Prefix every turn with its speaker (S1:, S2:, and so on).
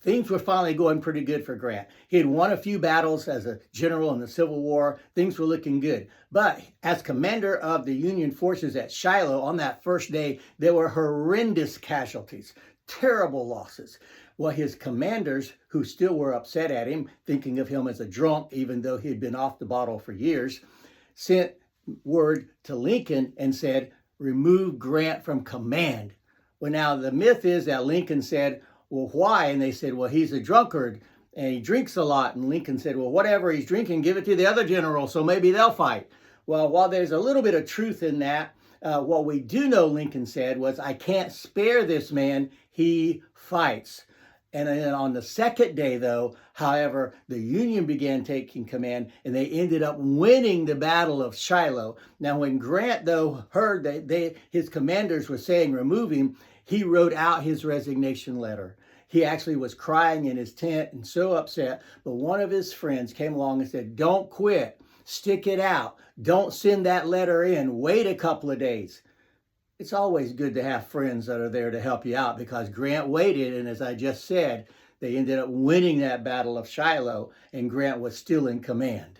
S1: things were finally going pretty good for Grant. He had won a few battles as a general in the Civil War. Things were looking good. But as commander of the Union forces at Shiloh on that first day, there were horrendous casualties, terrible losses. Well, his commanders, who still were upset at him, thinking of him as a drunk, even though he had been off the bottle for years, sent word to Lincoln and said, remove Grant from command. Well, now the myth is that Lincoln said, well, why? And they said, well, he's a drunkard and he drinks a lot. And Lincoln said, well, whatever he's drinking, give it to the other generals so maybe they'll fight. Well, while there's a little bit of truth in that, what we do know Lincoln said was, I can't spare this man. He fights. And then on the second day, though, however, the Union began taking command and they ended up winning the Battle of Shiloh. Now, when Grant, though, heard that his commanders were saying remove him, he wrote out his resignation letter. He actually was crying in his tent and so upset. But one of his friends came along and said, don't quit. Stick it out. Don't send that letter in. Wait a couple of days. It's always good to have friends that are there to help you out, because Grant waited, and as I just said, they ended up winning that Battle of Shiloh, and Grant was still in command.